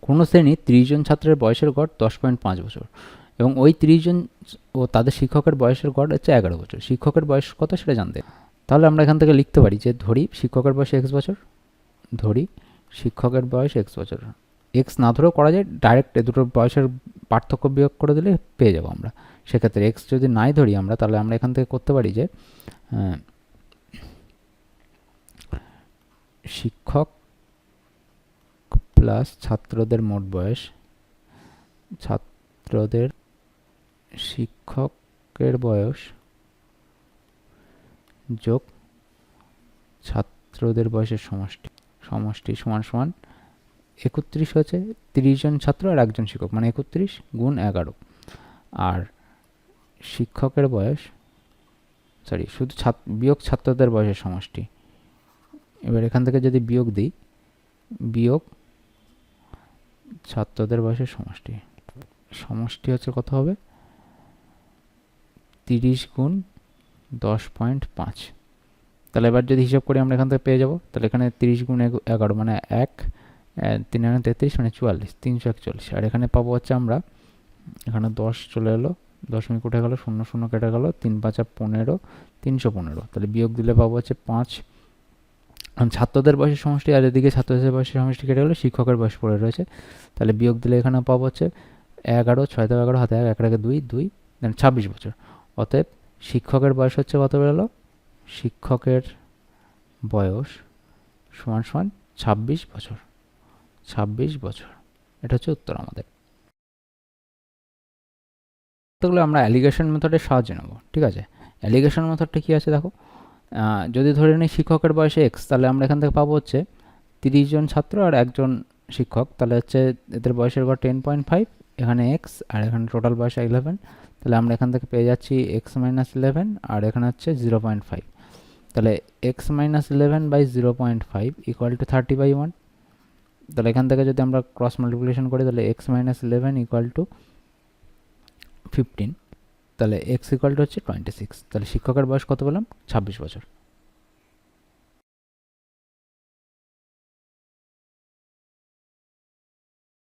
কোনো শ্রেণীর 30 জন ছাত্রের বয়সের গড় 10.5 বছর এবং ওই 30 জন ও তাদের শিক্ষকের বয়সের গড় হচ্ছে 11 বছর। শিক্ষকের বয়স কত সেটা জানতে, তাহলে আমরা এখান থেকে লিখতে পারি যে ধরি শিক্ষকের বয়স x বছর, ধরি শিক্ষকের বয়স x বছর। x না ধরেও করা যায়, ডাইরেক্ট এ দুটোর বয়সের পার্থক্য বিয়োগ করে দিলে পেয়ে যাবো আমরা। সেক্ষেত্রে x যদি নাই ধরি আমরা, তাহলে আমরা এখান থেকে করতে পারি যে শিক্ষক প্লাস ছাত্রদের মোট বয়স, ছাত্রদের শিক্ষকের বয়স যোগ ছাত্রদের বয়সের সমষ্টি, সমষ্টি সমান সমান 31 হচ্ছে 30 জন ছাত্র আর একজন শিক্ষক, মানে 31 গুণ 11। আর শিক্ষকের বয়স, সরি শুধু বিয়োগ ছাত্রদের বয়সের সমষ্টি। এবার এখান থেকে যদি বিয়োগ দিই, বিয়োগ ছাত্রদের বয়সের সমষ্টি, সমষ্টি হচ্ছে কত হবে 30 গুণ 10.5। তাহলে এবার যদি হিসাব করি আমরা এখান থেকে পেয়ে যাব, তাহলে এখানে 30 গুণ 11 মানে 1, 3 33 মানে 44, 341। আর এখানে পাবো হচ্ছে আমরা, এখানে 10 চলে এলো, দশমিক উঠে গেল, 0 0 কেটে গেল, 3 5 15, 315। তাহলে বিয়োগ দিলে পাবো হচ্ছে 5। ছাত্রদের বয়সের সমষ্টি, আর এদিকে ছাত্রদের বয়সের সমষ্টি কেটে গেল, শিক্ষকের বয়স পড়ে রয়েছে। তাহলে বিয়োগ দিলে এখানে পাবো হচ্ছে 11, 6 11, হাতে 1 1 2 2, 26 বছর। অতএব শিক্ষকের বয়স হচ্ছে কত বেরোলো, শিক্ষকের বয়স সমান সমান 26 বছর, 26 বছর। এটা হচ্ছে উত্তর আমাদের। এগুলো আমরা অ্যালিগেশন মেথডের সাহায্যে নেব, ঠিক আছে। অ্যালিগেশন মেথডটা কী আছে দেখো, যদি ধরে নিই শিক্ষকের বয়সে x, তাহলে আমরা এখান থেকে পাবো হচ্ছে 30 জন ছাত্র আর একজন শিক্ষক, তাহলে হচ্ছে এদের বয়সের গড় 10.5, এখানে x আর এখানে টোটাল বয়স 11। তাহলে আমরা এখান থেকে পেয়ে যাচ্ছি x - 11 আর এখানে হচ্ছে 0.5। তাহলে x - 11 বাই 0.5 ইকুয়াল টু 30/1। তাহলে এখান থেকে যদি আমরা ক্রস মাল্টিপ্লিকেশন করি, তাহলে x - 11 ইকুয়াল টু 15, তাহলে x ইকুয়াল টু হচ্ছে 26। তাহলে শিক্ষকের বয়স কত পেলাম, 26 বছর।